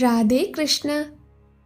ராதே கிருஷ்ணா.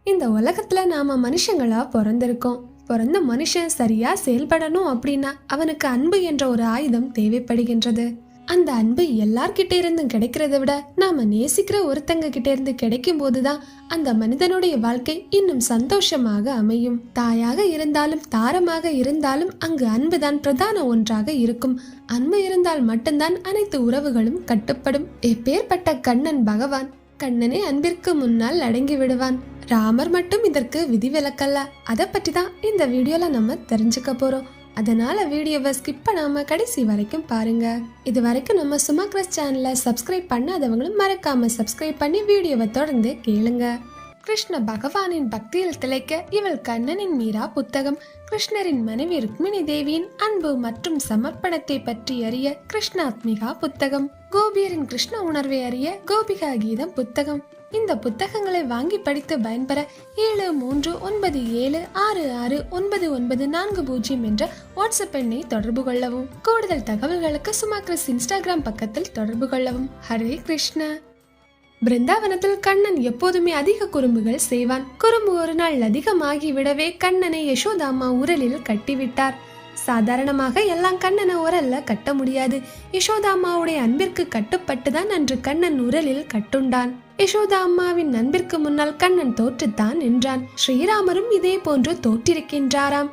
இந்த உலகத்துல நாம மனுஷங்களா பிறந்திருக்கோம். பிறந்த மனுஷன் சரியா செயல்படணும் அப்படின்னா அவனுக்கு அன்பு என்ற ஒரு ஆயுதம் தேவைப்படுகின்றது. அந்த அன்பு எல்லார்கிட்ட இருந்தும் கிடைக்கிறத விட நாம நேசிக்கிற ஒருத்தங்க கிட்ட இருந்து கிடைக்கும் போதுதான் அந்த மனிதனுடைய வாழ்க்கை இன்னும் சந்தோஷமாக அமையும். தாயாக இருந்தாலும் தாரமாக இருந்தாலும் அங்கு அன்புதான் பிரதான ஒன்றாக இருக்கும். அன்பு இருந்தால் மட்டும்தான் அனைத்து உறவுகளும் கட்டுப்படும். எப்பேற்பட்ட கண்ணன் பகவான்! கண்ணனே அன்பிற்கு முன்னால் அடங்கி விடுவான். ராமர் மட்டும் இதற்கு விதிவிலக்கல்ல. அதை பற்றி தான் இந்த வீடியோல நம்ம தெரிஞ்சுக்க போறோம். அதனால வீடியோவை ஸ்கிப் பண்ணாம கடைசி வரைக்கும் பாருங்க. இது வரைக்கும் நம்ம சுமாக்ரஸ் சேனலை சப்ஸ்கிரைப் பண்ணாதவங்களும் மறக்காம சப்ஸ்கிரைப் பண்ணி வீடியோவை தொடர்ந்து கேளுங்க. கிருஷ்ண பகவானின் பக்தியில் திளைக்க இவள் கண்ணனின் மீரா புத்தகம். கிருஷ்ணரின் மனைவி ருக்மிணி தேவியின் அன்பு மற்றும் சமர்ப்பணத்தை பற்றி அறிய கிருஷ்ணாத்மிகா புத்தகம். கோபியரின் கிருஷ்ண உணர்வை அறிய கோபிகா கீதம் புத்தகம். இந்த புத்தகங்களை வாங்கி படித்து பயன்பெற 7397669940 என்ற வாட்ஸ்அப் எண்ணை தொடர்பு கொள்ளவும். கூடுதல் தகவல்களுக்கு சுமாக்ரஸ் இன்ஸ்டாகிராம் பக்கத்தில் தொடர்பு கொள்ளவும். ஹரே கிருஷ்ணா. பிருந்தாவனத்தில் கண்ணன் எப்போதுமே அதிக குறும்புகள் செய்வான். குறும்பு ஒரு நாள் அதிகமாகி விடவே கண்ணனை யசோதாம்மா உரலில் கட்டிவிட்டார். சாதாரணமாக எல்லாம் கண்ணனை உரல்ல கட்ட முடியாது. யசோதாம்மாவுடைய அன்பிற்கு கட்டுப்பட்டுதான் அன்று கண்ணன் உரலில் கட்டுண்டான். யசோதா அம்மாவின் அன்பிற்கு முன்னால் கண்ணன் தோற்றுத்தான் என்றான். ஸ்ரீராமரும் இதே போன்று தோற்றிருக்கின்றாராம்.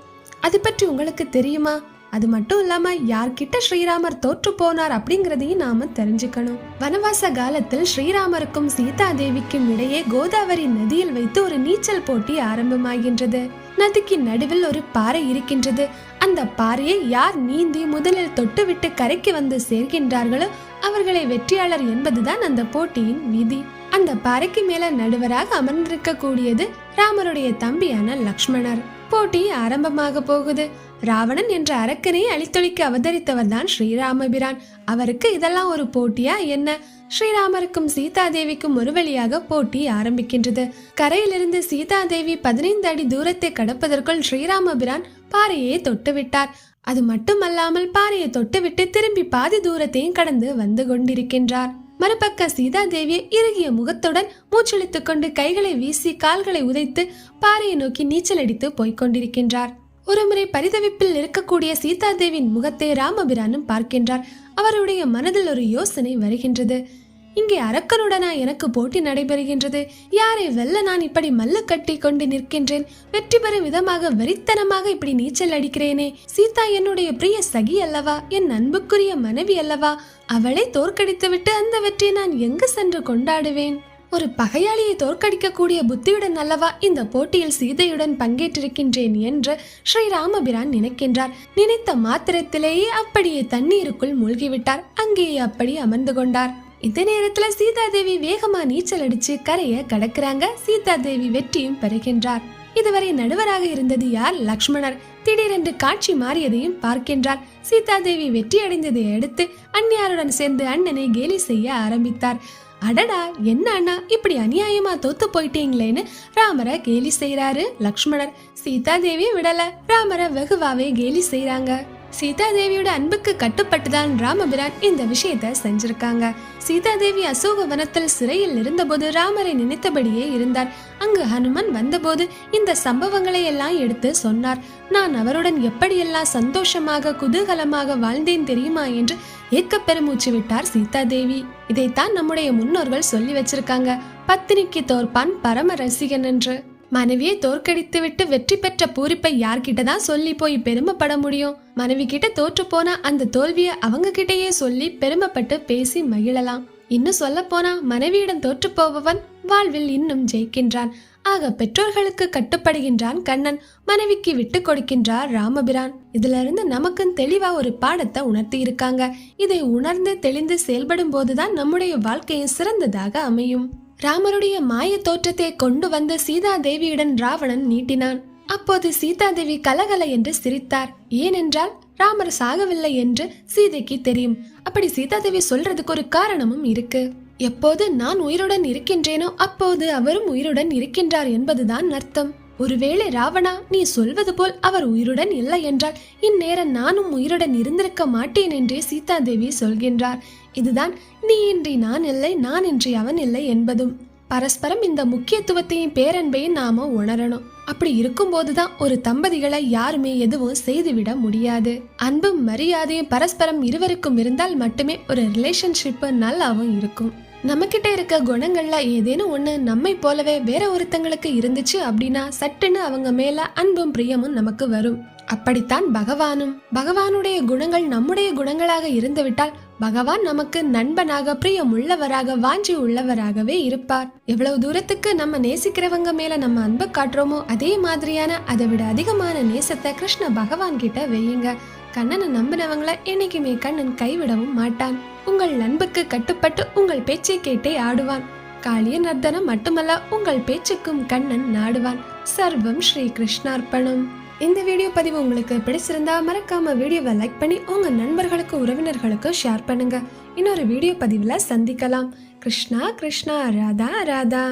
அது பற்றி உங்களுக்கு தெரியுமா? அது மட்டும் இல்லாம யார்கிட்ட ஸ்ரீராமர் தோற்று போனார் அப்படிங்கறதையும் நாம தெரிஞ்சுக்கணும். வனவாச காலத்தில் ஸ்ரீராமருக்கும் சீதா தேவிக்கும் இடையே கோதாவரி நதியில் வைத்து ஒரு நீச்சல் போட்டி ஆரம்பமாகின்றது. நதிக்கு நடுவில் ஒரு பாறை இருக்கின்றது. அந்த பாறையை யார் நீந்தி முதலில் தொட்டுவிட்டு கரைக்கு வந்து சேர்க்கின்றார்களோ அவர்களை வெற்றியாளர் என்பதுதான் அந்த போட்டியின் விதி. அந்த பாறைக்கு மேல நடுவராக அமர்ந்திருக்க கூடியது ராமருடைய தம்பியான லக்ஷ்மணர். போட்டி ஆரம்பமாக போகுது. ராவணன் என்ற அரக்கனை அழித்தொழிக்க அவதரித்தவர் தான் ஸ்ரீராமபிரான். அவருக்கு இதெல்லாம் ஒரு போட்டியா என்ன? ஸ்ரீராமருக்கும் சீதா தேவிக்கும் ஒரு வழியாக போட்டி ஆரம்பிக்கின்றது. கரையிலிருந்து சீதா தேவி 15 அடி தூரத்தை கடப்பதற்குள் ஸ்ரீராமபிரான் பாறையை தொட்டுவிட்டார். அது மட்டுமல்லாமல் பாறையை தொட்டுவிட்டு திரும்பி பாதி தூரத்தையும் கடந்து வந்து கொண்டிருக்கின்றார். மறுபக்க சீதா தேவி இறுகிய முகத்துடன் மூச்செழுத்துக் கொண்டு கைகளை வீசி கால்களை உதைத்து பாறையை நோக்கி நீச்சல் அடித்து போய்கொண்டிருக்கின்றார். ஒருமுறை பரிதவிப்பில் இருக்கக்கூடிய சீதா தேவியின் முகத்தை ராமபிரானும் பார்க்கின்றார். அவருடைய மனதில் ஒரு யோசனை வருகின்றது. இங்கே அரக்கனுடனா எனக்கு போட்டி நடைபெறுகின்றது. யாரை வெல்ல நான் இப்படி மல்லு கட்டி கொண்டு நிற்கின்றேன்? வெற்றி பெறும் விதமாக வெறித்தனமாக இப்படி நீச்சல் அடிக்கிறேனே. சீதா என்னுடைய பிரிய சகி அல்லவா? என் அன்புக்குரிய மனைவி அல்லவா? அவளை தோற்கடித்து விட்டு அந்த வெற்றியை நான் எங்கு சென்று கொண்டாடுவேன்? ஒரு பகையாளியை தோற்கடிக்க கூடிய புத்தியுடன் அல்லவா இந்த போட்டியில் சீதையுடன் பங்கேற்றிருக்கின்றேன் என்று ஸ்ரீராமபிரான் நினைக்கின்றார். நினைத்த மாத்திரத்திலேயே அப்படியே தண்ணீருக்குள் மூழ்கிவிட்டார். அங்கேயே அப்படி அமர்ந்து கொண்டார். இந்த நேரத்துல சீதா தேவி வேகமா நீச்சல் அடிச்சு கரைய கடக்குறாங்க. சீதா தேவி வெற்றியும் பெறுகின்றார். இதுவரை நடுவராக இருந்தது யார்? லக்ஷ்மணர். திடீரென்று காட்சி மாறியதையும் பார்க்கின்றார். சீதா தேவி வெற்றி அடைந்ததை அடுத்து அந்நியாருடன் சேர்ந்து அண்ணனை கேலி செய்ய ஆரம்பித்தார். அடடா, என்ன அண்ணா இப்படி அநியாயமா தோத்து போயிட்டீங்களேன்னு ராமரை கேலி செய்யறாரு லக்ஷ்மணர். சீதா தேவியை விடல, ராமரை வெகுவாவே கேலி செய்யறாங்க. சீதா தேவியோட அன்புக்கு கட்டுப்பட்டுதான் ராமபிரான் இந்த விஷயத்த செஞ்சிருக்காங்க. சீதா தேவி அசோக வனத்தில் சிறையில் இருந்தபோது ராமரை நினைத்தபடியே இருந்தார். அங்கு ஹனுமன் வந்தபோது இந்த சம்பவங்களை எல்லாம் எடுத்து சொன்னார். நான் அவருடன் எப்படியெல்லாம் சந்தோஷமாக குதூகலமாக வாழ்ந்தேன் தெரியுமா என்று ஏக்க பெருமூச்சு விட்டார் சீதா தேவி. இதைத்தான் நம்முடைய முன்னோர்கள் சொல்லி வச்சிருக்காங்க, பத்தினிக்கு தோற்பான் பரம ரசிகன் என்று. மனைவியை தோற்கடித்து விட்டு வெற்றி பெற்ற பூரிப்பை யார்கிட்டதான் சொல்லி போய் பெருமைப்பட முடியும்? மனைவி கிட்ட தோற்று போனா அந்த தோல்விய அவங்க கிட்டயே சொல்லி பெருமைப்பட்டு பேசி மகிழலாம். இன்னும் சொல்ல போனா மனைவியிடம் தோற்று போபவன் வாழ்வில் இன்னும் ஜெயிக்கின்றான். ஆக பெற்றோர்களுக்கு கட்டுப்படுகின்றான் கண்ணன், மனைவிக்கு விட்டு கொடுக்கின்றார் ராமபிரான். இதுல இருந்து நமக்கும் தெளிவா ஒரு பாடத்தை உணர்த்தி இருக்காங்க. இதை உணர்ந்து தெளிந்து செயல்படும் போதுதான் நம்முடைய வாழ்க்கையும் சிறந்ததாக அமையும். ராமருடைய மாய தோற்றத்தை கொண்டு வந்து சீதா தேவியுடன் ராவணன் நீட்டினான். அப்போது சீதா தேவி கலகல என்று சிரித்தார். ஏனென்றால் ராமர் சாகவில்லை என்று சீதைக்கு தெரியும். அப்படி சீதா தேவி சொல்றதுக்கு ஒரு காரணமும் இருக்கு. எப்போது நான் உயிருடன் இருக்கின்றேனோ அப்போது அவரும் உயிருடன் இருக்கின்றார் என்பதுதான் அர்த்தம். ஒருவேளை ராவணா, நீ சொல்வது போல் அவர் உயிருடன் இல்லை என்றால் இந்நேரம் நானும் உயிருடன் இருந்திருக்க மாட்டேன் என்றே சீதா தேவி சொல்கின்றார். இதுதான் நீ இன்றி நான் இல்லை, நான் இன்றி அவன் இல்லை என்பதும். பரஸ்பரம் இந்த முக்கியத்துவத்தையும் பேரன்பையும் நாம உணரணும். அப்படி இருக்கும்போதுதான் ஒரு தம்பதிகளை யாருமே எதுவும் செய்துவிட முடியாது. அன்பும் மரியாதையும் பரஸ்பரம் இருவருக்கும் இருந்தால் மட்டுமே ஒரு ரிலேஷன்ஷிப் நல்லாவும் இருக்கும். நம்ம கிட்ட இருக்க குணங்கள்ல ஏதேனும் ஒண்ணு நம்மை போலவே வேற ஒருத்தங்களுக்கு இருந்துச்சு அப்படின்னா சட்டுன்னு அவங்க மேல அன்பும் பிரியமும் நமக்கு வரும். அப்படித்தான் பகவானுடைய குணங்கள் நம்முடைய குணங்களாக இருந்துவிட்டால் பகவான் நமக்கு நண்பனாக பிரியமுள்ளவராக வாஞ்சி உள்ளவராகவே இருப்பார். எவ்வளவு தூரத்துக்கு நம்ம நேசிக்கிறவங்க மேல நம்ம அன்பை காட்டுறோமோ அதே மாதிரியான அதை விட அதிகமான நேசத்தை கிருஷ்ண பகவான் கிட்ட வையுங்க. கண்ணனை நம்பினவங்களை என்னைக்குமே கண்ணன் கைவிடவும் மாட்டான். உங்கள் அன்புக்கு கட்டுப்பட்டு உங்கள் பேச்சை கேட்டே ஆடுவான். காளிய நர்த்தனம் மட்டுமல்ல, உங்கள் பேச்சுக்கும் கண்ணன் நாடுவான். சர்வம் ஸ்ரீ கிருஷ்ணார்ப்பணம். இந்த வீடியோ பதிவு உங்களுக்கு பிடிச்சிருந்தா மறக்காம வீடியோவை லைக் பண்ணி உங்க நண்பர்களுக்கு உறவினர்களுக்கு ஷேர் பண்ணுங்க. இன்னொரு வீடியோ பதிவுல சந்திக்கலாம். கிருஷ்ணா கிருஷ்ணா, ராதா ராதா.